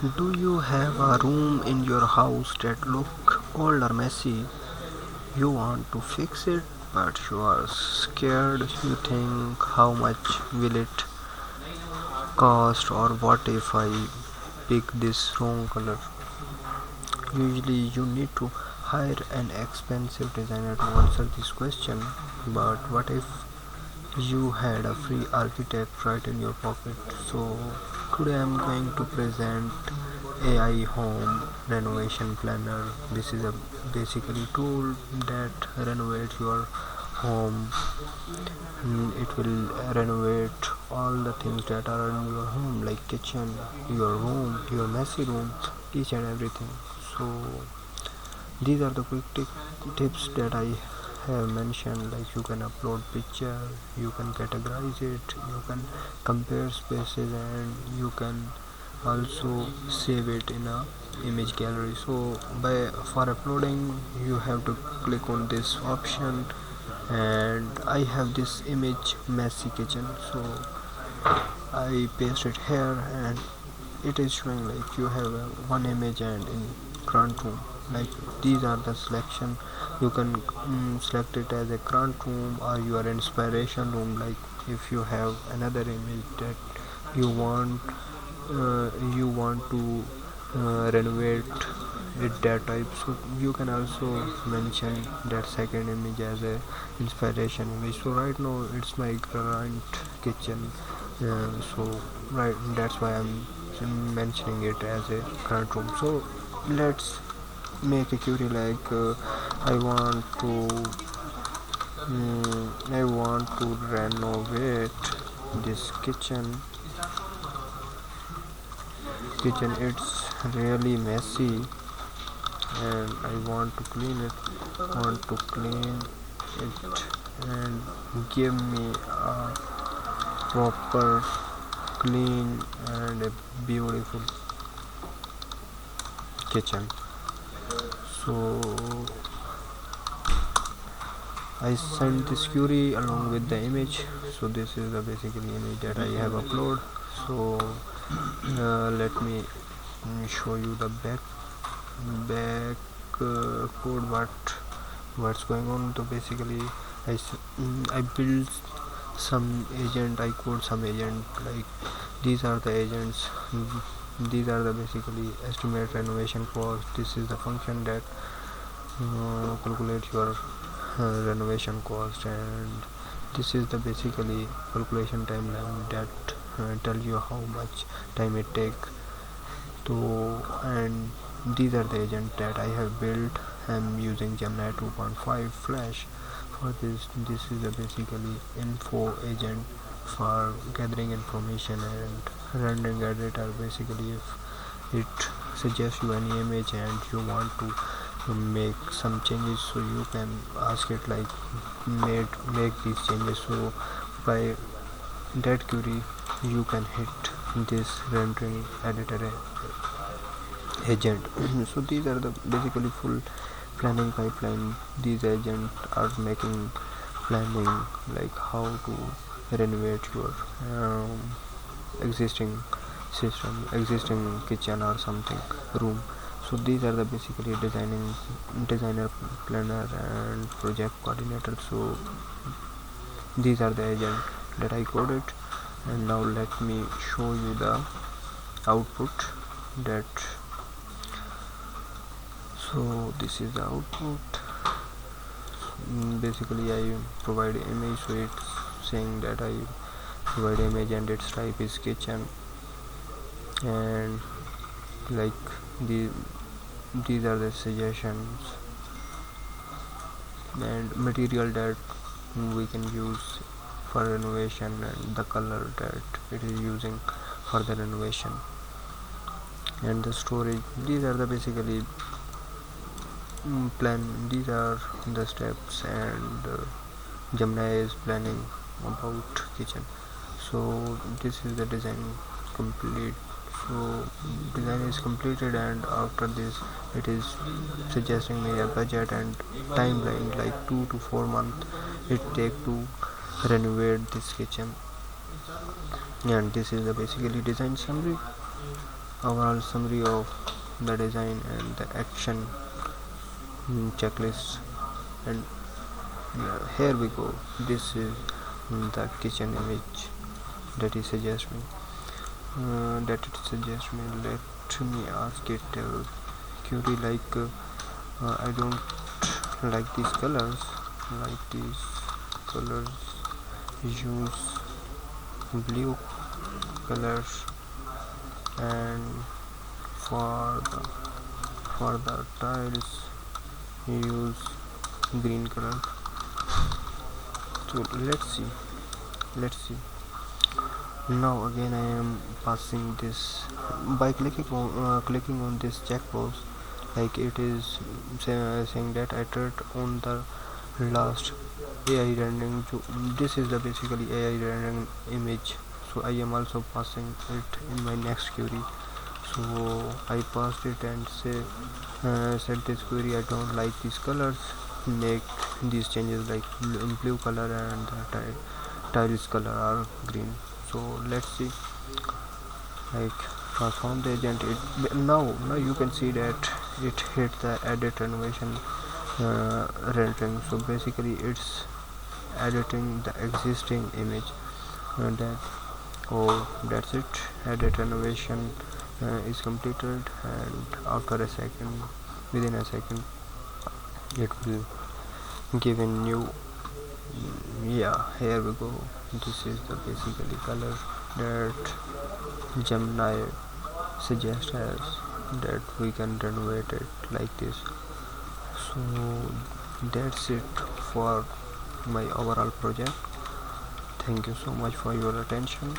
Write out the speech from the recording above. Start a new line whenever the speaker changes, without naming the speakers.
Do you have a room in your house that look old or messy? You want to fix it, but you are scared. You think, how much will it cost, or what if I pick this wrong color? Usually you need to hire an expensive designer to answer this question, but what if you had a free architect right in your pocket? So today I'm going to present AI Home Renovation Planner. This is a basically tool that renovates your home. It will renovate all the things that are in your home, like kitchen, your room, your messy room, each and everything. So these are the quick tips that I have mentioned. Like, you can upload picture, you can categorize it, you can compare spaces, and you can also save it in a image gallery. So for uploading, you have to click on this option, and I have this image messy kitchen, so I paste it here, and it is showing like you have one image and in grant room. Like, these are the selection. You can select it as a grant room or your inspiration room. Like, if you have another image that you want to renovate it that type, so you can also mention that second image as a inspiration image. So right now it's my current kitchen, so right, that's why I'm mentioning it as a current room. So let's make a query like, I want to renovate this kitchen. It's really messy and I want to clean it. And give me a proper clean and a beautiful kitchen. So I sent this query along with the image. So this is the basically image that I have uploaded. So let me show you the back code, what's going on. So basically I built some agent, I code some agent. Like, these are the agents. These are the basically estimate renovation cost. This is the function that calculate your renovation cost, and this is the basically calculation timeline that tell you how much time it take to. And these are the agents that I have built. I'm using Gemini 2.5 Flash for this. This is a basically info agent for gathering information and rendering editor. Basically, if it suggests you any image and you want to make some changes, so you can ask it like, make these changes. So by that query you can hit this rendering editor agent. So these are the basically full planning pipeline. These agents are making planning, like how to renovate your existing existing kitchen or something room. So these are the basically designer, planner, and project coordinator. So these are the agent that I coded, and now let me show you the output. That So this is the output. Basically I provide image, so it's saying that I provide image and its type is kitchen, and like the these are the suggestions and material that we can use for renovation, and the color that it is using for the renovation, and the storage. These are the basically plan. These are the steps, and Gemini is planning about kitchen. So this is the design complete. So design is completed, and after this it is suggesting me a budget and timeline, like 2 to 4 months it take to renovate this kitchen. And this is the basically design summary. overall summary of the design and the action checklist. And here we go. This is the kitchen image that it suggests me. Let me ask it query like I don't like these colors. Like these colors, use blue colors, and for the tiles use green color. So let's see now. Again, I am passing this by clicking on this checkbox, like it is saying that I turned on the last AI rendering. This is the basically AI rendering image, so I am also passing it in my next query. So I passed it and said this query, I don't like these colors, make these changes like blue color and the tiles color are green. So let's see, like transform the agent. Now you can see that it hit the edit renovation rendering. So basically it's editing the existing image, and that that's it. Edit renovation is completed, and after a second, within a second, it will give a new. Yeah, here we go. This is the basically color that Gemini suggests us, that we can renovate it like this. So that's it for my overall project. Thank you so much for your attention.